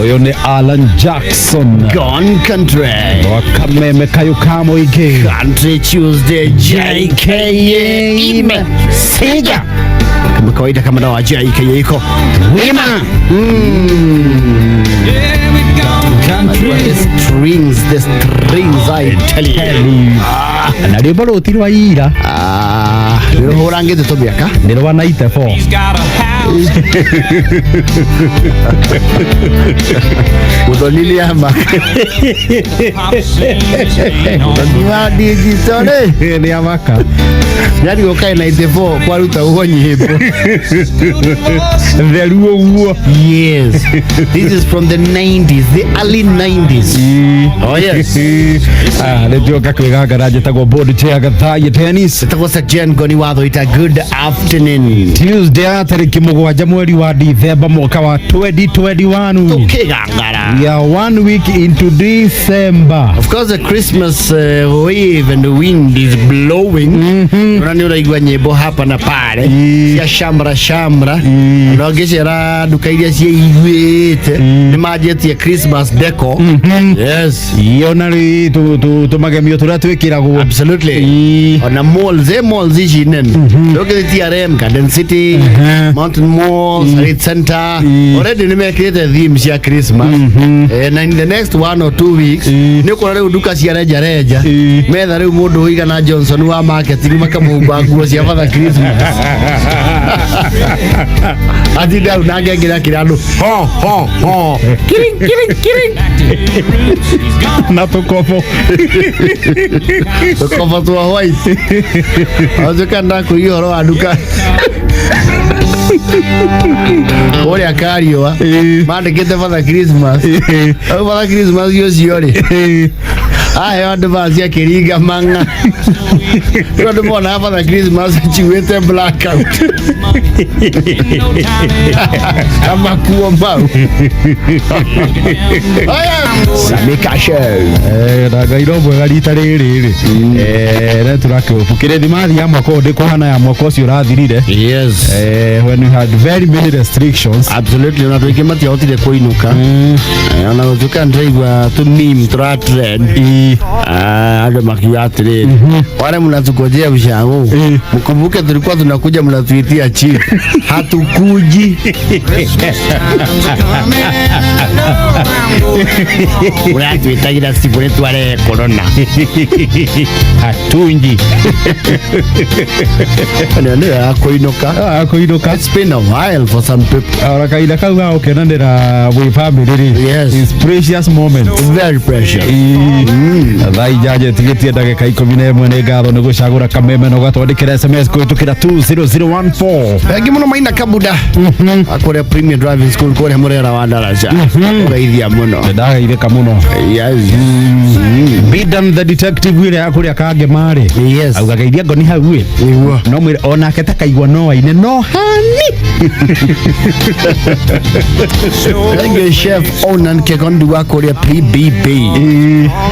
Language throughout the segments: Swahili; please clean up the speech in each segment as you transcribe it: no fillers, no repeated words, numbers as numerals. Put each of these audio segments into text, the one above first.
Oyo ni Alan Jackson Gone Country Wakameme kayo kamo ige Country Tuesday JKA Sega kama kawaida kama dawa JKA iko wima the strings I tell you na rĩmbo rũtirwa ira nĩro hũrangĩte tũmĩaka nĩro wanaite 4 Udolili ama Udolila digital ni amaka yani ukae 94 kwa ruta uho nyimbo Veruo uo yes this is from the 90s the early 90s oh yes ndio KWIGANGARA jetagwo board chair gathaye tennis tetagwo section goni watho ita good afternoon Tuesday tariki 7 mweri wa December mwaka wa 2021 KWIGANGARA we are 1 week into December of course the Christmas wave and the wind is blowing unani uraigwa nyimbo hapa na pale cia shambra no ngicera duka iria cia igwite ni majetie Christmas decor yes yona ri tumagemio turia twikiragwo absolutely ona malls ici nene ndoke TRM Garden City Mountain Mall Street Center already nimekete theme cia Christmas and in the next 1 or 2 weeks niko rĩu duka cia reja metha rĩu mundu uigana Johnson wa marketing makamumba nguo cia father Christmas atida unangengera kirando ho kiring na tukopo tu white azokanda kuyoro aduka Ore akario mandikite father Christmas father Christmas yosiore ayo advance ya kiriga manga yodo mona father Christmas chiwete blackout ama kuomba Samika show daga irobo garita riri na turakopukire thimathi ya mwako ndi kuhana ya mwako cio rathirire yes when we had very many restrictions absolutely na tukimatia hotile kuinuka na tukandreigwa tu meme tra trend ado makiatire wale mnatugojea ushango mkumbuke tulikuwa tunakuja mnatuitia chini hatukuji wala tuitagira sipone twale corona hatunji ndio akoinoka it's been a while for some people arakaida kauga okenandira we family yes it's precious moment it's very precious thai jaje tigetie ndagika 11 ni ngatho ni gucagura kameme no gatwandikira SMS kuitukira 20014 thangi muno maina kabuda akore premium driving school kore murera wa ndaraja ngaithia muno ndagaithika muno yes Bidan the detective wire akuri akange mari yes auga geithia ngoni hau wi no mwire ona keta kaigwa no waine no hani Thank chef Onan Kekondu wa kore PBB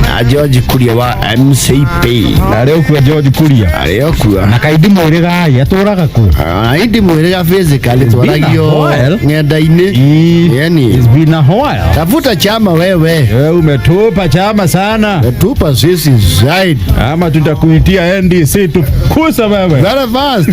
na George Kuria wa MCP na leo kwa George Kuria aleo kwa na kaidi mwirega ya aturaga ku aidi mwirega physically twaragio ngenda-ini yani it's been a while tafuta chama wewe umetupa chama sana tupa sisi zaidi ama tutakuitia NDC tukusa wewe very fast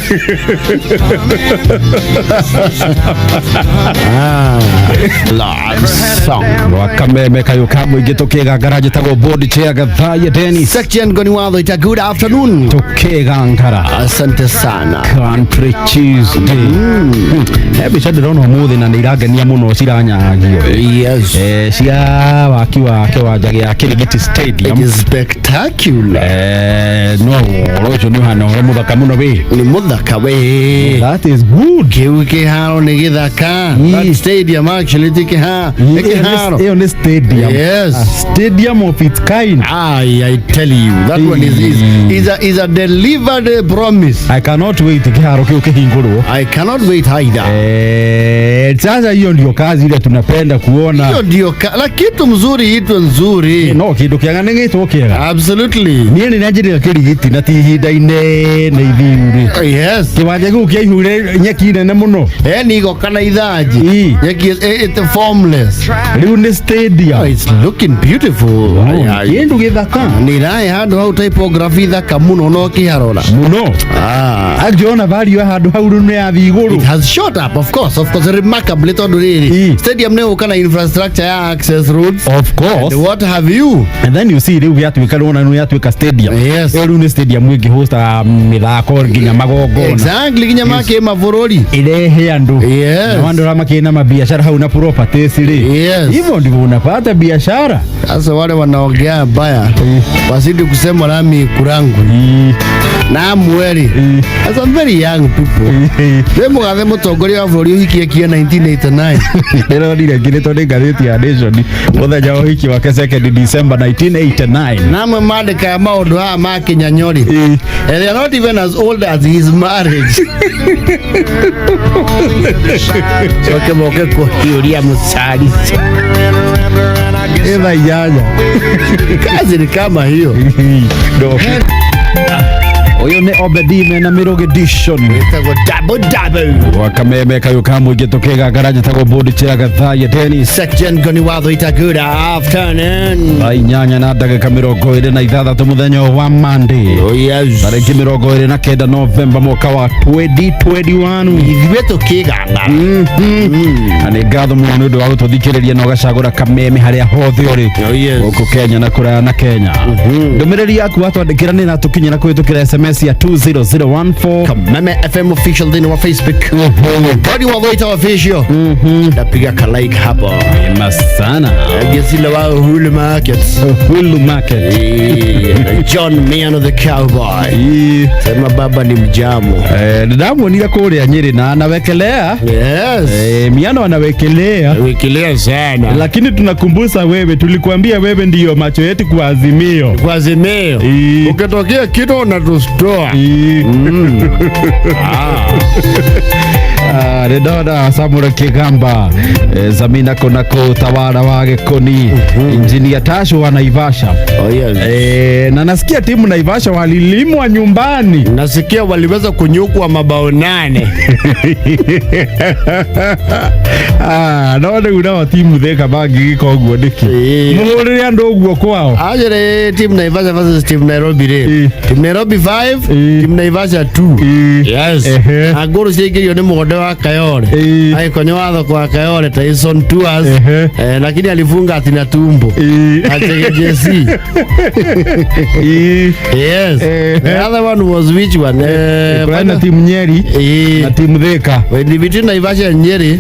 love song wakameme kayo kamo igeto KWIGANGARA jetagwo board chair gathaye tennis section goni watho ita good afternoon to KWIGANGARA asante sana Country Tuesday episode rono muthi na nirangenia muno ciranyagio yes cia waki wa kiwanja gia Kirigiti Stadium it is spectacular no rojo ni hano muthaka muno we ni muthaka we that is good kiu kiharo ni githaka that stadium actually tikiharo iyo ni stadium yes a stadium of its kind I tell you, that one is a delivered promise. I cannot wait kiharo kio kihingurwo. I cannot wait either. Sasa hiyo ndio kazi ile tunapenda kuona. Hiyo ndio la kitu mzuri hito nzuri. No kitu kiangane ngito kiega. Absolutely. Niye ni najiri kirigiti na tihinda-ine na ithiuri. Yes. Kiwanja giu kia ihure nyeki nene muno. Ni go kana ithaji. Nyeki it's formless. Riu ni stadium. It's looking beautiful. Kindu githaka. Ni rai handu hau typography thaka muno no kiharora. Muno. Angiona value handu hau rune ya thiguru. It has shot up, of course remarkably tondu riri. Stadium ne ukana infrastructure ya access roads. Of course. And what have you? And then you see riu yatuika rona no yatuika stadium. Yes. Riu ni stadium ingi hosta mithako nginya magongona. Exactly nginya make mavururi. Irehe andu. Yes. Na wandu rama kina mabiashara hau na properties ri. Yes. Hivyo ndivyo unapata biashara. Sasa wale wanaongea baya wasidi kusema nami kurangu. Na mweri. As a very young people. Demo gathe mutongoria wa bũrũri uhikie kia 1989. Ndero ndire ngiritwo ni ngathĩti ya Nation muthenya wa ũhiki wake 2nd December 1989. Namwe mandĩka maũndũ haya ma Kinyanyori. And they are not even as old as his marriage. Soke moke kuhiuria musari. Eva yanya. Kazi ni kama hiyo. Ndio. Oyo ne Obedime na Miroge Edition. Itago double. Wakameme kayo kamwe gitokega garaje tago bodi chiraga thaya Dennis. Section goni watho good afternoon. Ai nyanya na daga mirongo ire na ithathatũ muthenya wa Monday. Oh yes. Tarĩki mirongo ire na kenda November mwaka wa 2021. Ithuĩ kiganga. Ani ngatho mũno nĩ ũndũ wa gũtũthikĩrĩria na ũgacagũra kameme harĩa hothe ũrĩ. Oh yes. Gũkũ Kenya na kũraya na Kenya. Ndũmĩrĩri yaku watwandĩkĩra nĩ natukinyĩra kũhĩtũkĩra SMS ya 20014 Kameme FM official thini wa Facebook. Body wa Voita official. Napiga ka like hapo. Masana. Gesile wa Hulu Market. Hulu Market. John Miano the Cowboy. Sema baba ni mjamu. Ndamwonire kũrĩa Nyeri na anawekelea. Yes. Miano anawekelea. Wekelea sana. Lakini tunakumbusa wewe, tulikuambia wewe ndiyo macho yetu kwa Azimio. Kwa Azimio. Ukitokea kitu unatustoa. Redona Samura Kigamba Zamina Konako Tawara wa Gekoni Engineer Tasho wa Naivasha. Oh yes. Na nasikia timu Naivasha walilimwa nyumbani. Nasikia waliweza kunyukwa mabao 8. Naone una timu theka bangi giko guo ndiki. Muhurire andu uguo kwao. Ajere team Naivasha versus team Nairobi re. Team Nairobi 5, team Naivasha 2. Yes. Agoro ciĩkĩrio nĩ mũgode wa Kayore. Aikonyo watho kwa Kayore Tyson Tours. Lakini alifunga atina tumbo. Achege JC. Yes. The other one was which one? Kuna team Nyeri na team Thika. Between Naivasha and Nyeri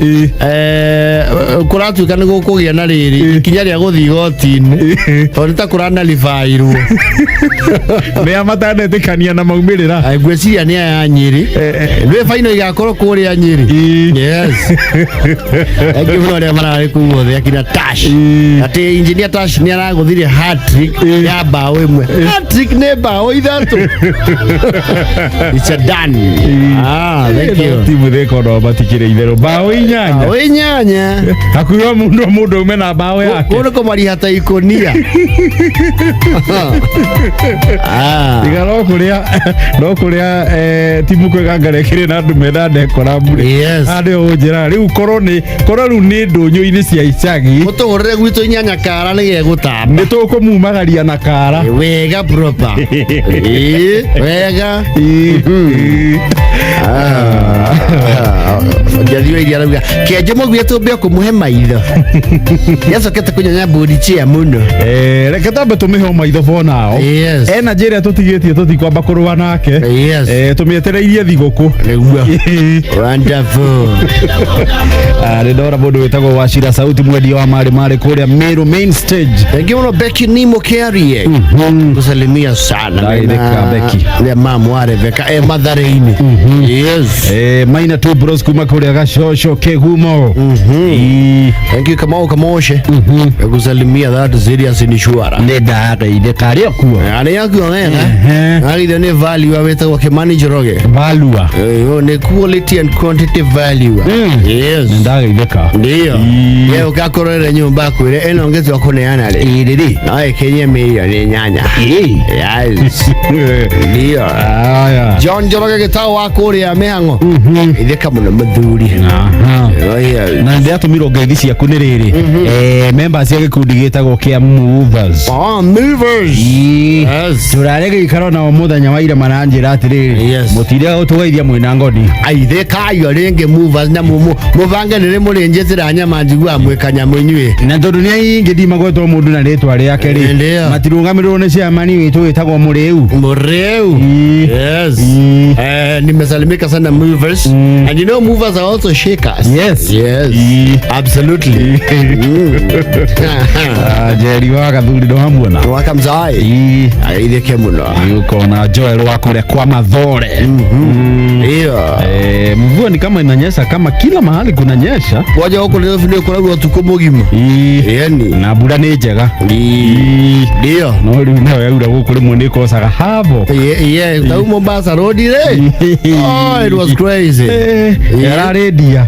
kuratuĩka nĩ gũkũgĩa na rĩrĩ ikinya rĩa gũthiĩ igoti-inĩ. Tondũ ta kũrana lifairwo. Mea matanetĩkania na maumĩrĩra. Ngwĩciria nĩ aya Nyeri. Rĩ final igakorwo kũrĩa Nyeri. Yes. Egi mũno arĩa mararĩ kũu othe akina Tash. Ati engineer Tash nĩ aragũthire hat-trick ya bao ĩmwe. Hat-trick nĩ bao ithatũ. It's a done. Thank you. Timu Thika no matikĩrĩ itherũ bao 8. Bao 8. Hakuhĩ mũndũ ume na bao yake. Kũrĩ kũmariha ta ikonia. No kũrĩa timu KWIGANGARA ĩkĩrĩ na andũ metha ndekora mbure. Yes. Arĩ ũnjĩra rĩu korwo rĩu nĩ ndũnyũ-inĩ cia icagi. Mũtũgũrĩre gwitũ inyanya kara nĩ gegũtamba. Nĩ tũkũmumagaria na kara. Wega proper. Wega. Jathio iria rauga kĩanjũ mũgwĩ tũmbe kũmũhe maitho. Yacokete kũnyonya bodi chia mũno. Reke tambe tũmĩhe maitho for now. Yes. Ena njĩra tũtigĩtie tũtikwamba kũrũa nake. Yes. Tũmĩetereirie thigũkũ. Nĩguo. Wonderful. Ndora mundu witagwo Wachira Sauti mwendia wa mari kuria Meru main stage. Thank you Becky Nimo Carrie. Kusalimia sana. Becky. Le mamu wale veka madhareini. Yes. Maina tu bros kuma kuria Gashosho Kegumo. Thank you Kamoshe. Kusalimia that serious insurance. Ide kari okuwa. Ale yakuwa ngena. Ali ne value aweta wake manager roge. Value. Ne quality and quantity value. Yes. Ndaga ideka. Ndio. Yeye ukakorera nyumba kwire eno ngezi wakoneana le. Ididi. Nae Kenya meya ne nyanya. Yes. Ndio. Aya. John Joroge gitao wako ria mehango. Ideka muno mathuri. Na ndia tumiro ngeithi ciaku ni riri. Members cia gikundi gitagwo kia movers. Movers. Yes. Turarege ikaro na muthenya wa ira maranjira atiriri. Mutire utugeithia mwina ngoni. Aithe kayo renge movers na mubange nire murenjetira nyama njigwa mwekanya mwenywe. Na tondu ni aingi ndima gwetwo mundu na ritwa riake ri. Matirungamirwo ni ciamani witu witagwo Mureu. Yes. Nimesalimika sana movers. And you know movers are also shakers. Yes. Absolutely. Jerry waka thuri ndo hamuona. Waka mzai. Aithe kemuno. Yuko na Joel wako kule kwa Mathore. Mvua ni kama inanyesha kama kila mahali kunanyesha. Waje huko leo vile kuna watu kumugima. Yani na bura ni njega. Ndio. No riu nayo yaura guku rimwe ni kosaga havo. Tau Mombasa road ile. Oh, it was crazy. Yarare dia.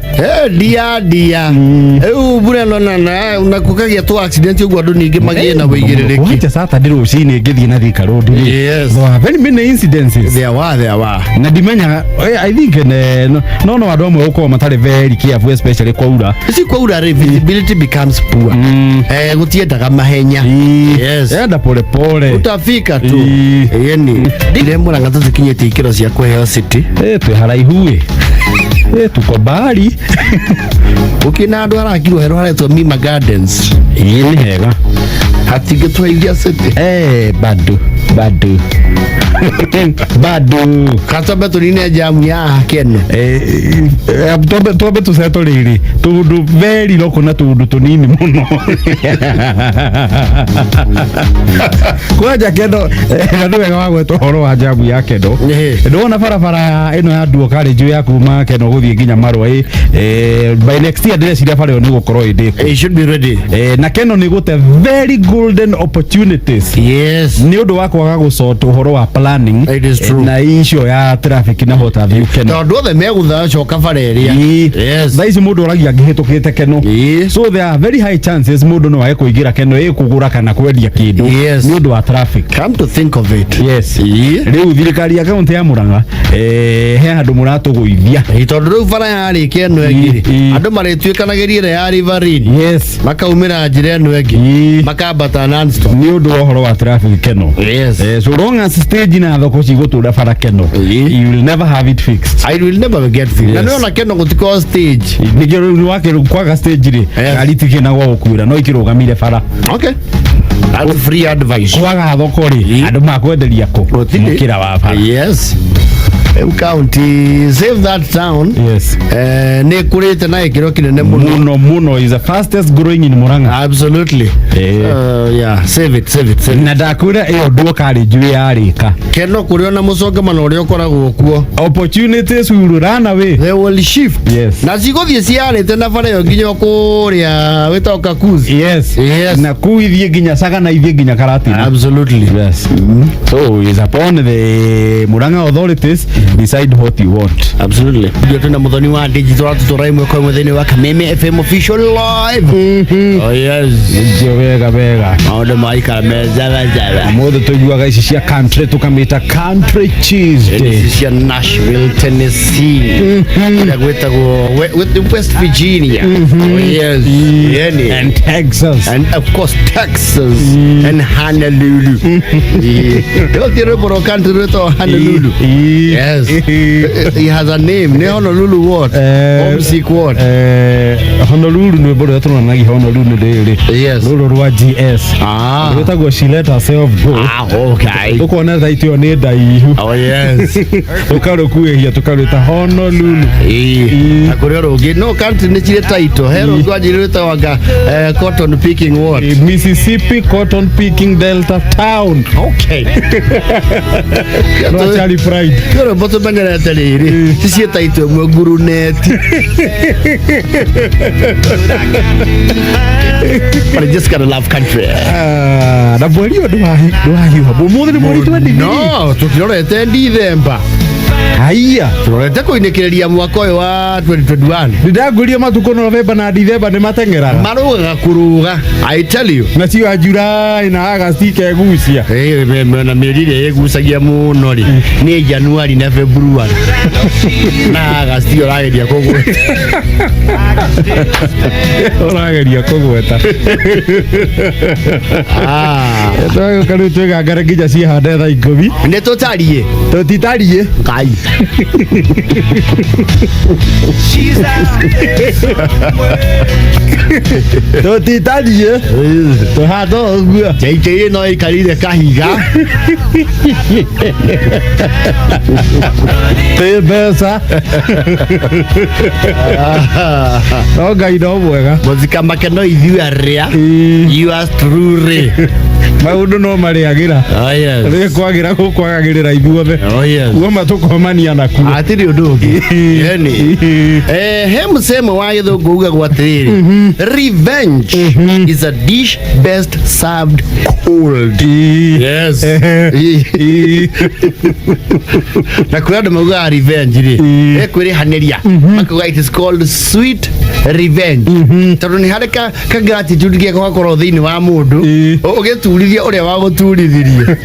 Dia. Bura na unakukagia tu accident ugwa ndo ninge magie na wigirereki. Wacha sasa ndiro cini ngithi na Thika road. Yes. There are very many incidences. There were. Na dimenya I think no wadu amwe uko matare very careful especially kwa ura. Si kwa ura visibility becomes poor. Gutiendaga mahenya. Yes. Enda pole. Utafika tu. Yani ndire muranga tuzikinyete ikiro cia kweheo city. Twe haraihu tuko bali. Ukina andu arakirwo hero haretwo Mima Gardens. Ni hega. Hatigitwaithia city. Bado katobe tunine jamu ya keno tobe tuseto riri tundu very loko na tundu tunini muno kwaja keno ndu wega wagwetwo horo wa jamu ya keno ndona barabara ino ya duo kare juu ya kuma keno guthie nginya Marwa by next year ndire ciria bare ni gukorwo indiko it should be ready na keno ni gute very golden opportunities ni undu wa kwaga gucota horo wa planning. It is true. Na issue ya traffic na hota view keno. Tondu othe megutha coka bareria. Yes. Thaisi mundu oragia ngihitukite keno. So there are very high chances mundu no ae kuigira keno kugura kana kwendia kindu. Ni undu wa traffic. Come to think of it. Yes. Riu thirikari ya kaunti ya Murang'a he andu muratuguithia. Tondu riu bara yari keno engiri. Andu maritwikanagirie ya Riverine. Yes. Makaumira njira eno engi. Makambata non-stop. Ni undu wa horo wa traffic keno. Yes. So long as stage na thoko cigutura bara keno. You will never have it fixed. I will never get fixed. Na no keno gutiko stage. Nikio wake kwaga stage ri. Alitike na gwa gukuira no ikirugamire bara. Okay. That's free advice. Kwaga thoko ri. Andu makwenderia ku. Mukira wa bara. Yes. County save that town. Yes. Ne kurete na ikiro kinene muno is the fastest growing in Murang'a. Absolutely. Yeah, save it. Na dakura ndu kari juu ya rika. Keno kurio na mucongamano uria ukoragwo kuo. Opportunities will run away. They will shift. Yes. Na ciguthie ciarite na bara yo nginya kuria witoka kuzi. Yes. Na kuithie nginya saga na ithie nginya Karatina. Absolutely. Yes. So is upon the Murang'a authorities decide what you want. Absolutely. Ndio tuna muthoni wa digital tutorai mweko mwethini wa Kameme FM official live. Oh yes. Ndio wega. Maodo maika meza. Modo tujuaga ici cia country tukamita country cheese day. Ici cia Nashville, Tennessee. Na gwetagwo West Virginia. Oh yes. And Texas. And of course Texas. And Honolulu. Ndio tiro boro country to Honolulu. Yes. Yes. He has a name. Ne Honolulu what? Homesick what? Honolulu no bodo tuna nagi Honolulu de. Yes. Lulu rwa GS. Wetagwo she let herself go. Okay. Ukona thaitio ne ndaihu. Oh yes. Ukarukuehia tukaruta Honolulu. Akorero ge no country ne chire title. Hero gwajirita waga cotton picking what? Mississippi cotton picking Delta town. Okay. No Charlie Pride. Kero boto bangana tele. Sisi title mo guru net. But I just gotta love country. Na mweri o ndwahiwa. Umuthi ni mweri 20. No, tukirorete December. Haiya. Turorete kuinekereria mwaka uyu wa 2021. Ndidaguria matuko November na December ni matengeraga. Maruga kuruga. I tell you. Na sio wa July na August ikegucia. Na mieri ile yegucagia muno ri. Ni January na February. Na August yo rageria kugweta. Orageria kugweta. Etoyo kanu twigangara nginya ciihande thaa 10. Ne tutarie. Tutitarie. Kai. Tutitarie. Tuhando ogua. JJ no ikarire kahiga. Tebesa. No Ngai no mwega. Muzika make no ithui aria. Yours truly. Maundu no mariagira. Oh yes. Ri kwagira kwagagirira ithuothe. Oh yes. Kuoma tukomania na kuo. Atiri undu ungi. Yani. He musemo wa githungu uga gwatiriri. Revenge is a dish best served cold. Yes. Na kwenda mauga revenge ri. Kwirihaneria. Makuga it is called sweet revenge. Tondu ni hareka ka gratitude ge gwakorwo thiini wa mundu. Ugiturithia uria wa guturithirie.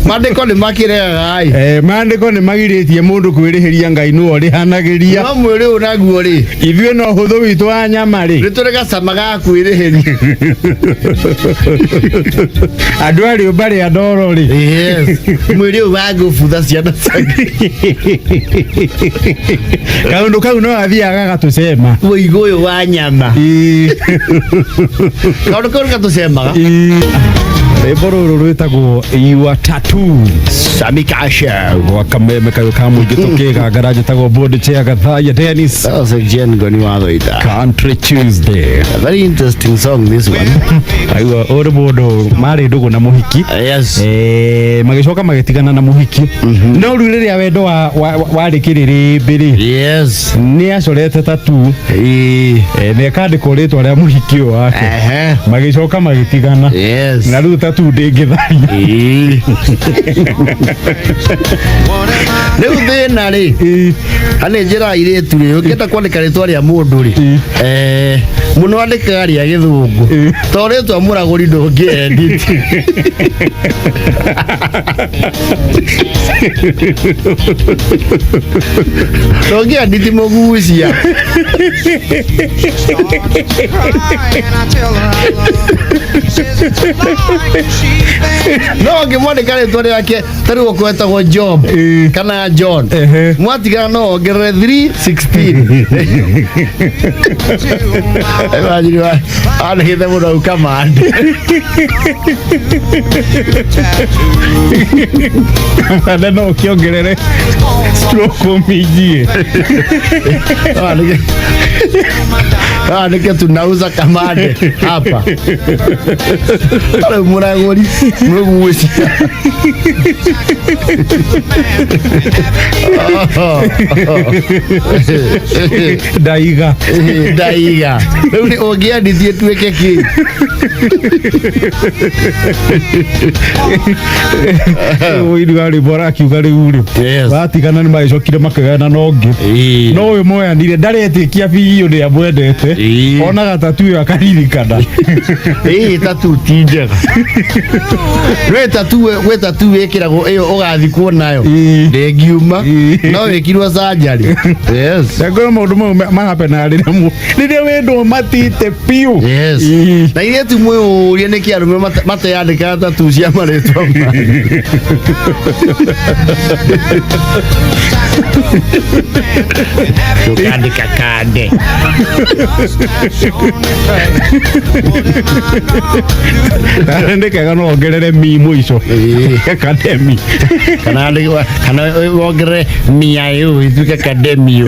Mandiko ni makirega ai. Mandiko ni magiritie mundu kwirihiria Ngai no rihanagiria. No mwiri unaguo ri. Ithuĩ no huthu witu wa nyama ri. Riturega cama ga kwirihiria. Andu ari ubari adoro ri. Yes. Mwiri wa gubutha ciana ciake. Kaundu kau no athiaga gatucema. Woigo uyu wa nyama. Kaundu kau gatucemaga. Rĩmbo rwĩtagwo Your Tattoo Samikasha gwa kameme kayo ka mũingĩ tũkĩgangara njĩtagwo Body Chair Gathaya Dennis. That was a geni wa thoita Country Tuesday. A very interesting song this one. Aiwa ore mũndũ marĩ ndũgũ na mũhiki. Yes. Magĩcoka magĩtigana na mũhiki. No rĩu rĩrĩa wendo warĩkĩrĩrĩ mbĩrĩ. Yes. Nĩ acorete tattoo. Nĩ akandĩkwo rĩtwa rĩa mũhiki ũyũ wake. Magĩcoka magĩtigana. Yes. Na rĩu tattoo ndĩngĩtharia. Rĩu thĩna rĩ. Hanĩ njĩra irĩtu rĩ ũkĩenda kwandĩka rĩtwa rĩa mũndũ rĩ. Mũno andĩkaga rĩa gĩthũngũ. To rĩtwa mũragũri ndũngĩ-edit. Ndũngĩ-edit mũgucia. No ngĩmwandĩka rĩtwa rĩake tarĩu ũkwetagwo Job kana John. Mwatigana no ongerere 316. Imagine andĩkĩte mũndũ au kamande. Kamande no ũkĩongerere stroke ũminjie. Andĩke tunauza kamande hapa. Ale muragori mũgucia. Daiga. Rĩu nĩ ũngĩandithie tuĩke kĩ? Ũiru arĩ bora kiuga rĩu rĩ. Batigana nĩ magĩcokire makĩgana na ũngĩ. No ũyũ moyanire ndaretĩkia biũ nĩ amwendete. ona gatatu yo akaririkana tatu tinjega we tatu wekiragwo iyo ugathikwo nayo ndengiuma no wekirwo sajari yes ngoro maundu magapena riria wendo matite piu yes na ile tu moyo urie niki arume mateyandika tatu cia maritwa tukandika kande ndikaga no ongerere mi mwico academy kana ongerere miayo ituke academy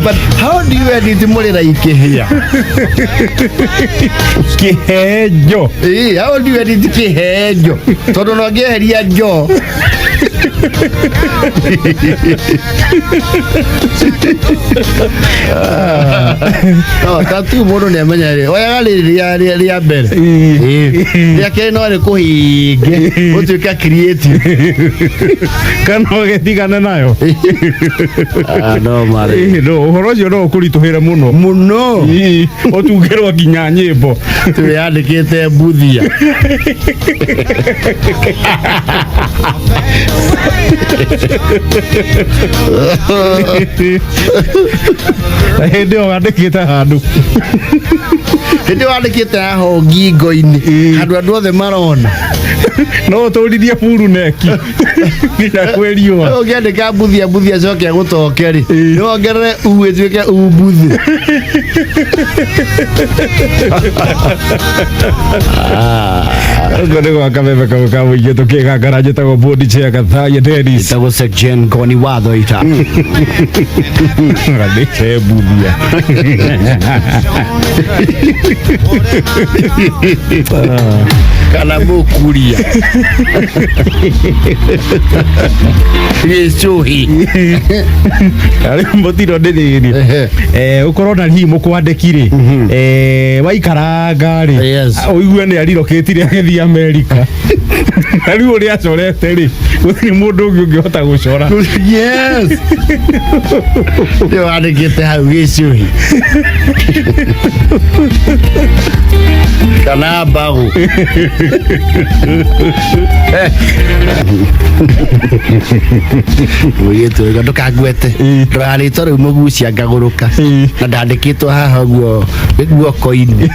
but how do you edit mulira ikihia kihejo how do you edit kihejo todo no geheria jo tatu mundu ni amenya ri oya ria mbere ria keno ari kuhinge utuika creative kana getigana nayo no mare no uhoro ucio no ukurituhire muno utungerwa nginya nyimbo tuyandikite buthia ndio wandikite handu ndio wandikite aho ngingo-ini handu othe marona no turirie furu neki nginya kweriwa ungiandika buthia coke gutoke ri no ongerere uwituike ubuthi ngone kwa kameme ka wige tukigangara njitagwo bodi chia Gathaya Dennis tago section Goni watho ita ngandike buthia kana mukuria yesuhi ari mbotiro ndiriri ukorwo na himu kwandikire waikaranga ri uigue ni ariroketire agithia America ari uri acorete ri gutiri mundu ungi ungihota gucora yes yo andikite hau yesuhi kana bagu uyetu ndukagwete ndurarito riu mugucia ngaguruka na ndandikitwo haha guoko-ini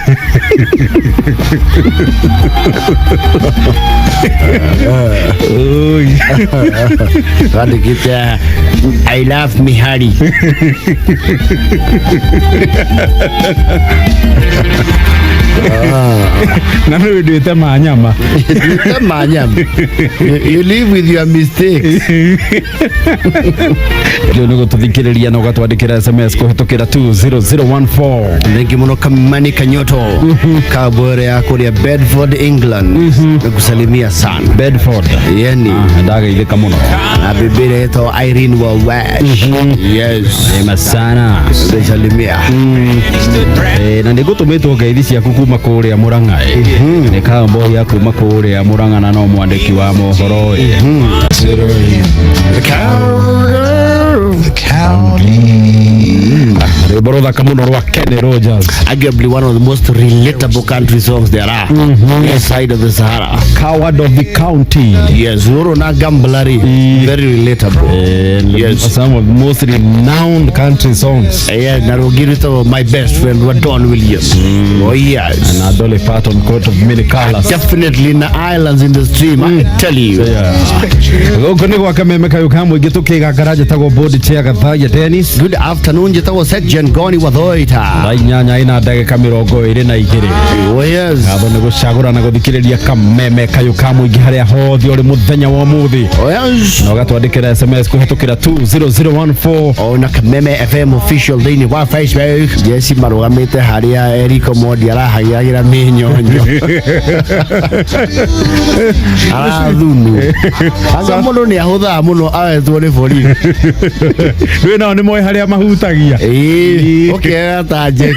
ndandikite I love Mihari na no ndwite manyama you live with your mistakes ndio nego tuthikiriria na ugatwandikira SMS kuhitukira 20014 thengi muno Kamani Kanyoto kabore ya kuria Bedford England nakusalimia sana Bedford yani ndagaithika muno na bibire yeto Irene Wawash yes ema sana salimia na nigutumitwo ngeithi ciaku kuma kuria Murang'a ni kambo ya kuma kuria Murang'a na no mwandiki wa mohoro Borotha kamuno rwa Kenny Rogers, arguably one of the most relatable country songs there are this side of the Sahara. Coward of the County, yes, Uro na Gamblari, very relatable. Yes, some of the most renowned country songs. Yeah, na rogirito my best friend Don Williams. Oh yes, and Dolly Parton, coat of many colors. Definitely in the islands in the stream, I tell you. Gokoni kwa kameme kayo kamwe gitukigangara jitagwo bodi chia Gathaya Dennis. Good afternoon, jitagwo section Goni watho ita. Inyanya ina ndagika 22. Oh yes. Abo nego cagura na guthikiriria kameme kayo kamwe haria hothe uri muthenya wa muthi. Oh yes. No gatwandikira SMS kuhitukira 20014 ona Kameme FM official thini wa Facebook. Jesi marugamite haria Eriko Modi arahagira minyonyo. Thunu. Anga muno ni ahutha muno awetwo ni bori. We no ni moy haria mahutagia. okay ataje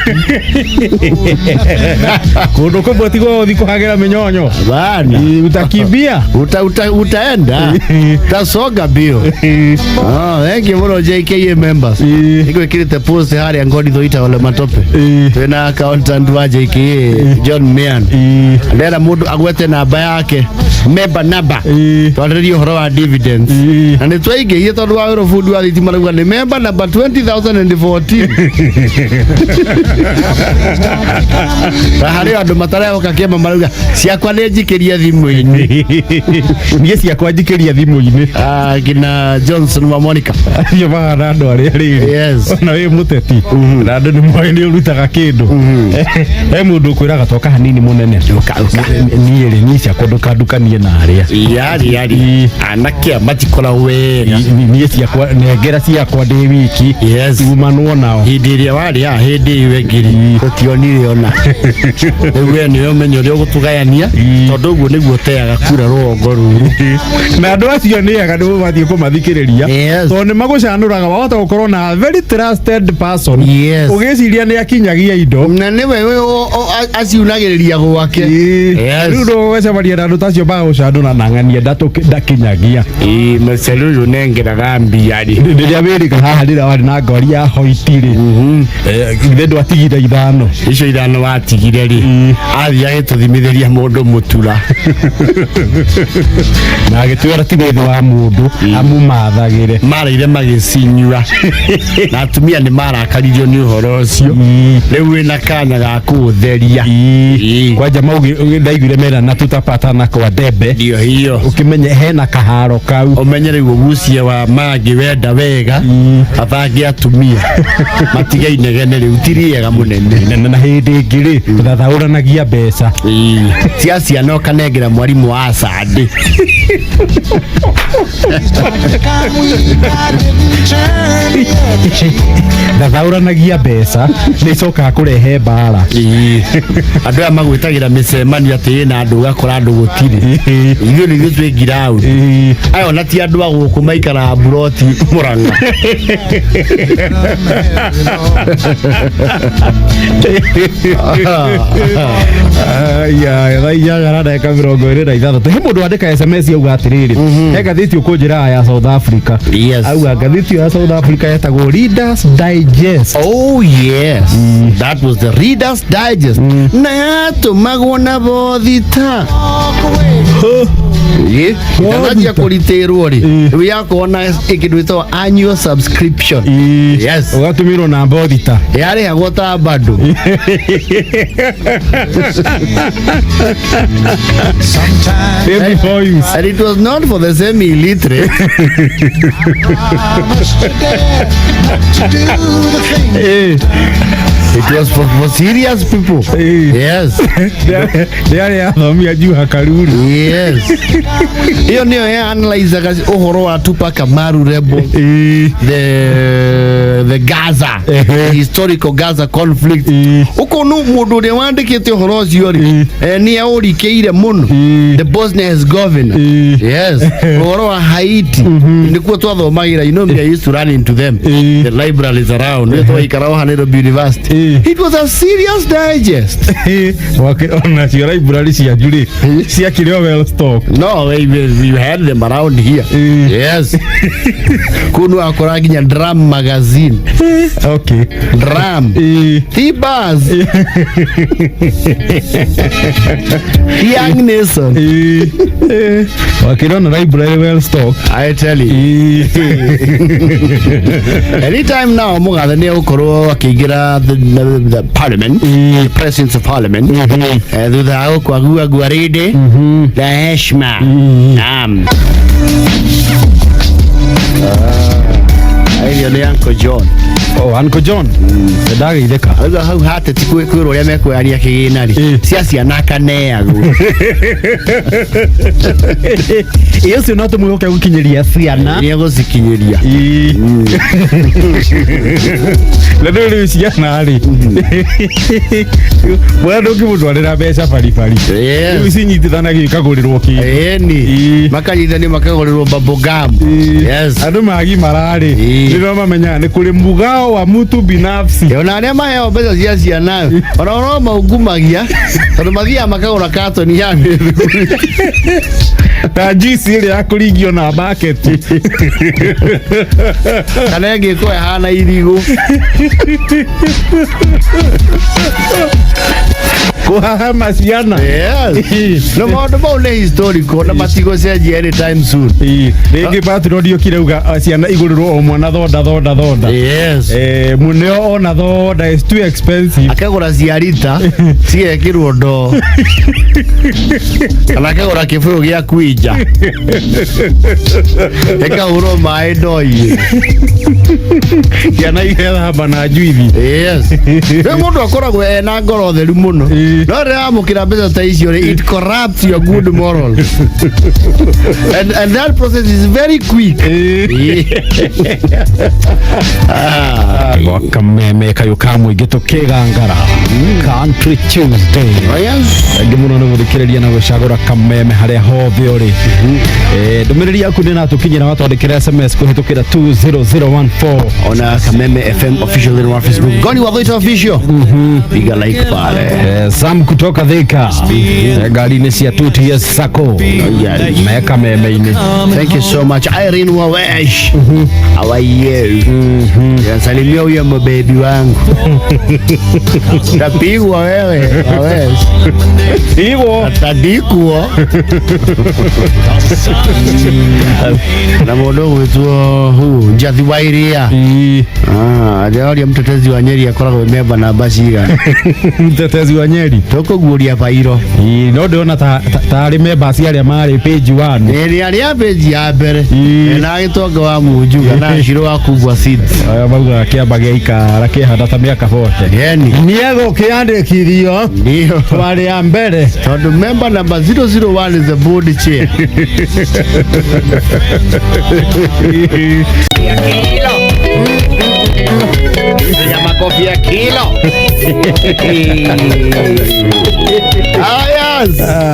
kundu kumwe tigo thiko hagera minyonyo bana utakimbia utaenda tasoga bio thank you for JKA members iko kirite post hari ngodi thoita wale matope tena accountant wa JKA John Mean ndera mundu agwete namba yake member number twandirio horo wa dividends na ni twaige tondu wa wero food wa thitima rauga ni member number 20014 hari andu matareo kakema marauga ciakwa ni njikiria thimu-ini nie ciakwa njikiria thimu-ini gina Johnson wa Monica yo bana andu ari riri na we muteti na andu ni moyo ni urutaga kindu mundu kwiraga toka hanini munene nie ri ni ciakwa ndukandukanie na aria yari anakia matikora wega nie ciakwa nengera ciakwa ndi wiki umanwo nao hindi iria wari hindi wengiri utionire ona we ni umenyo ri gutugayania tondu guo niguo teaga kura ruongo ruru na andu acio ni aga ndu bathie kumathikiriria tondu ni magucanuraga wahota gukorwo na very trusted person ugiciria ni akinyagia indo na ni we aciunagiriria gwake riu ndo wecebaria na andu tacio bagucanura na ng'ania ndakinyagia meselu nengeraga mbiari ndiria wirika haha ndira wari na ngori ya hoitiri ndu atigire ithano icio ithano watigire ri athia gituthimitheria mundu mutura na agitwira ti withe wa mundu amumathagire maraire magicinyua na atumia ni marakaririo ni uhoro ucio riu wina kanya ga kutheria kwanja maugi ndaiguire mera na tutapatana kwa debe ndio hiyo ukimenye hena kaharo kau umenye riu gucia wa magi wenda wega athangi atumia matiga inegene riu tiriega munene na hindi ngiri thathauranagia mbeca ciacia no kanengera mwarimu wa sande thathauranagia mbeca ni coka kurehe mbara andu aya magwitagira micemani ati na andu gakora andu gutiri ithuĩ nĩ twingira out ayo na ti andu aguku maikara buroti Murang'a ya thaiya garada ya mirongo ĩrĩ na ithathatũ he mundu andika SMS auga atiriri he gathiti ukunjira ya South Africa auga gathiti ya South Africa yetagwo Readers Digest. Oh yes, that was the Readers Digest na yatumagwo na bothita Tanajia kuliterwo ri yako na ikidwito annual subscription yes ugatumiro na bothita yari agota bado and it was not for the semi-illiterate. It was for serious people. Yes. They are juu hakaruru. Yes. Hiyo ndio ya analyze uhoro wa Tupac Amaru rebel. The Gaza. Historical Gaza conflict. Uko no mundu ne wandikite uhoro cio ri. Ni aurikeire muno. The Bosnian governor. Yes. Uhoro wa Haiti. Nikuwa twathomagira I used to run into them. The libraries around. Ndio ikarao Nairobi University. It was a serious digest. Wakona cio library cia juri cia kireo well stock. No, we had them around here. Yes. Kunu akora ginya Drum magazine. Okay. Drum. T-Buzz. Young Nation. Wakona library well stock. I tell you. Anytime now mugathe ni ukorwo akigira the parliament, the presence of parliament. Thutha kwa gwaride la heshima. Ayo ni Uncle John. Oh, Uncle John. Ndaga ideka. Aga hau hate tikwiro ya mekwaria kigina ri. Ciacia nakaneago. Iyo si no tumuyoka gukinyiria ciana. Ni gusikinyiria. Lado ri ciana ri. Bwana ukimutwarira mbeca bari. Ici cinyitithana gikagurirwo ki. Ni. Makanyitha ni makagurirwo babogam. Yes. Andu magi marari. Ndio mamenya ni kuri mugao mfuko wa mtu binafsi. Ona nema heo pesa cia nayo. Ona maugumagia. Tondu mathia makagura katoni ya mithuguri. Ta juice ile ya kurigio na bucket. Kana ngiko hana irigo. Kwa masiana. Yes. No maundu mau ni historical na matigo cenjia anytime soon. Rĩngĩ Patrick ndio kirauga ciana igũrĩrwo o mwana thonda. Yes. Muneo ona thonda is too expensive. Akagũra cia rita ciekĩrwo ndo. Kana akagũra kĩbũyũ gĩa kwinja. Ekahũrwo maĩ ndoi. Ciana igethamba na njuithi. Yes. Rĩu mũndũ akoragwo ena ngoro theru mũno. No rĩamũkĩra mbeca ta icio it corrupts your good morals. and that process is very quick. Wakameme kayuka muingi tukigangara Country Tuesday. Ngimuno no guthikireria na gucagura kameme haria hothe uri. Ndumiriri yaku ni natukinyira watwandikira SMS kuhitukira 20014 ona Kameme FM official in Facebook. Goni wa Voice official. Piga like pale. Sam kutoka Thika. Gari ni cia 2 years sako. Meka meme-ini. Thank you so much Irene Wawesh. How are you? Salimia huyo baby wangu. Tapigwa wewe. Wawesh. Iwo atadikuo. Na modo wetu huu Jathi Wairia. Ndio mtetezi wa Nyeri akoragwo memba na basiga. Mtetezi wa Nyeri tukuguria bairo. No ndona ta memba cia aria mari page 1. Ni aria page ya mbere. Na gitonga wa munjuga na shiro wa kubwa seeds. Aya mauga kiamba geika kihanda ta miaka 40. Yani niego kiandikithio ndio wale ya mbere. Tondu member number 001 is the board chair. Ya makofi ya kilo. Ayas.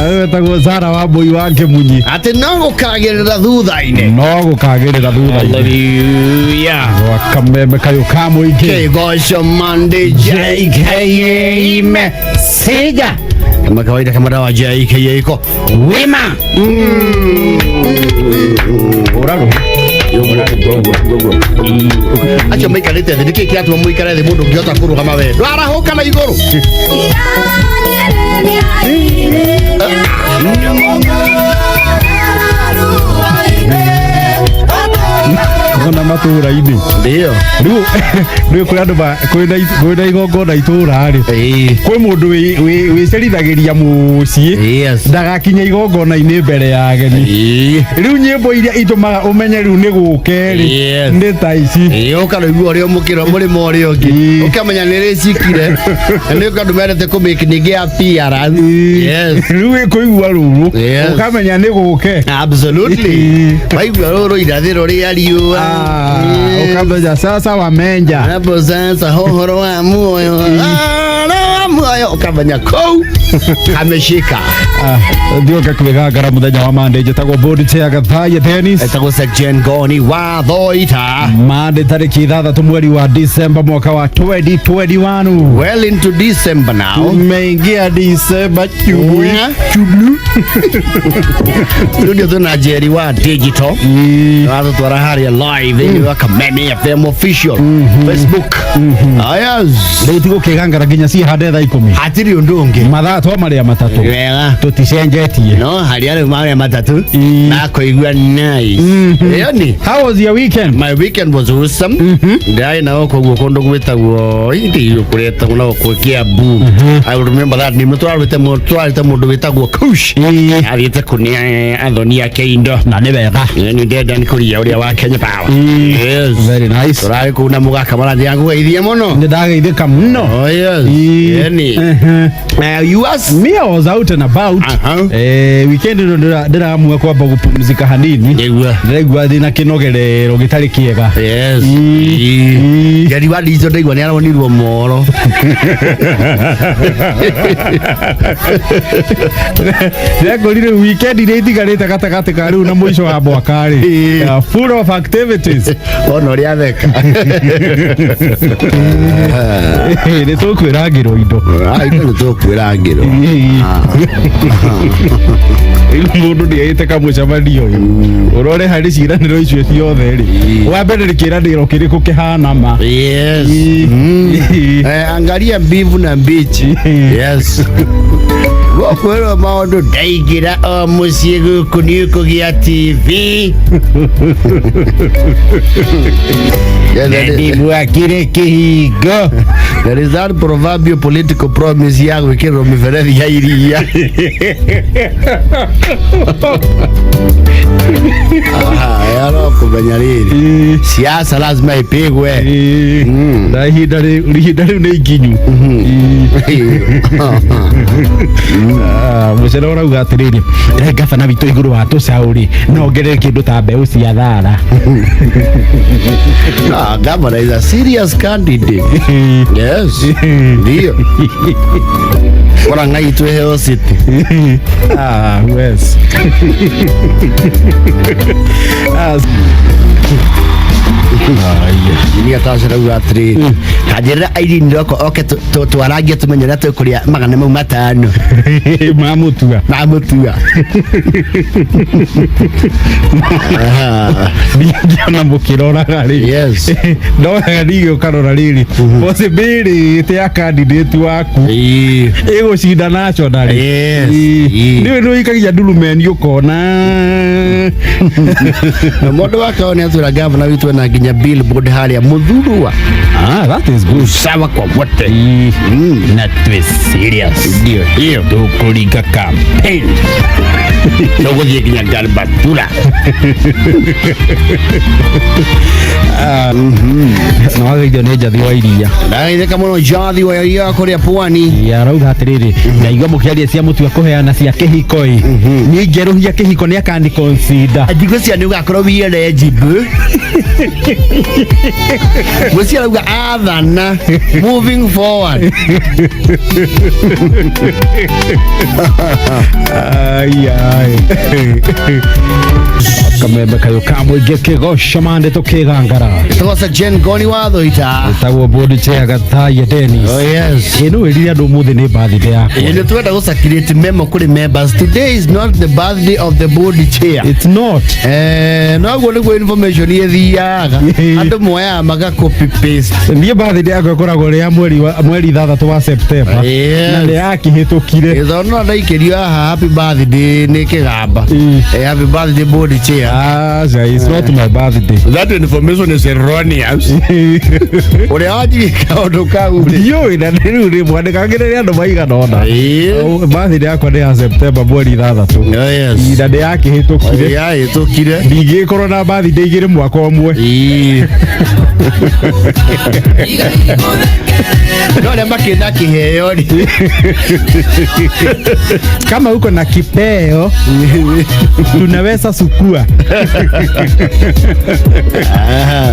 Wewe tagozara wa boy wake munyi. Ati no gukagerera thutha-ini. No gukagerera thutha-ini. Hallelujah. Wakameme kayuka muingi. Kegosho Monday JKA Messija. Kama kawaida kama dawa JKA iko wima. Oraro. Acha maikarite thĩ nĩkĩ kĩatũma mũikare thĩ mũndũ ũngĩhota kũrũgama we ndwarahuka na igũrũ. Ona matura-ini ndio riu kuri andu kwina igongona itura ri kwi mundu wicerithagiria mucii ndagakinya igongona-ini mbere ya ageni riu nyimbo iria itumaga umenye riu ni guke ri ni ta ici ukaraigua uria mukiro murima uria ungi ukamenya ni ricikire ni kandu merete ku make ningi appearance riu ikuigua ruru ukamenya ni guke absolutely waigua ruru irathiro ria riua ukamenya sasa wamenja hapo sasa hohoro wa muoyo muoyo ukamenya kou ameshika ndio KWIGANGARA muthenya wa Monday jetagwo board chair Gathaya Dennis etagwo Section Goni wa Thoita Monday tariki 6 mweri wa December mwaka wa 2021 well into December now umeingia December chublu studio tuna Jerry wa digital watu twara haria live ni wa Kameme FM official Facebook ayaz nditigo KWIGANGARA ginya si hade thaa 10 hatiri undu ungi mathaa twa maria matatu wega tuticenjetie no hari ari maria matatu na koigua nice yani how was your weekend? My weekend was awesome ndai na koguo kondo gwetagwo indi kureta na kukia bu I remember that ni mutwarite mundu wetagwo Kush ariete kunia athoni yake indo na ni wega ni ndenda ni kuria uria wa Kenya Power yes very nice turai kuna mugaka marandi yangu geithie muno ndageithika muno oh yes yani you was me I was out and about weekend ndiramua kwamba gupumzika hanini ndigwa thina kinogerero gitari kiega yes gari wadi izo ndigwa ni aronirwo moro ngorire weekend ni itigarite gatagati ka riu na mwisho wa mwaka ri full of activities ono ria theka ni tukwirangirwo indo ni tukwirangirwo mundu ndiaite kamucamanio uyu urore hari ciraniro icio ciothe ri wa mbere ni kiraniro kiriku kihana ma yes angalia mbivu na mbichi yes Wakwero maundu ndaigira o muciĩ gũkũ nĩ ũkũgĩa TV ndibwakire kĩhingo. There is that proverbial political promise ya gwĩkĩrwo mĩberethi ya iria yaro kumenya rĩrĩ siasa lazima ipigwe na ihinda rĩu nĩ ikinyu. Mucera urauga atiriri gavana witũ igũrũ wa tũcaũ no ngerere kĩndũ ta mbeũ cia thara. Governor is a serious candidate. Yes. Ndio. Ora ngai tu heo city. Yes. Ni atasha ugatri hajira aidi ndoko oke twarangie tumenyera tukuria magana mau matano mamutua na mukirora gari yes no ndigio karora riri possibility ya candidate waku igucinda national yes niwe no ikagia ndurumeni ukona na modo wako ni atura governor witu na ginya billboard haria muthurua that is good sawa kwa wote na twist serious ndio hiyo tukuringa campaign nogo thie ginya galbatura no wagithio ni njathi wa iria ndaitheka muno njathi wa iria kuria pwani ya rauga atiriri ndaigua mukiaria cia mutua kuheana cia kihiko ni ngeruhia kihiko ni akani consider ndigo cia ni ugakorwo wiere jibu mucia rauga athana moving forward kamembe kayo kamwe gekegosha mande tukigangara tosa Jen Goni watho ita tawo bodi chega taye Dennis. Oh yes ino iriya ndo muthi ni birthday yako ino twenda gusakirate memo kuri members. Today is not the birthday of the board chair. It's not no go ni information yethiaga andu moya maga copy paste ni birthday yako koragwo ria mweri 3 wa September na ni yakihitukire izono ndaikirio happy birthday ni kigamba happy birthday board chair. It's not my birthday. That information is erroneous. Uri ajika odoka uri. Yo ina ni mwandikagire andu maigana ona. Birthday yako ni ya September mweri 3. Yes. Ina ni yakihitukire. Yahitukire. Ndigikoro na birthday igire mwaka umwe. Nole makina kiheo ni. Kama uko na kipeo tunaweza sukua.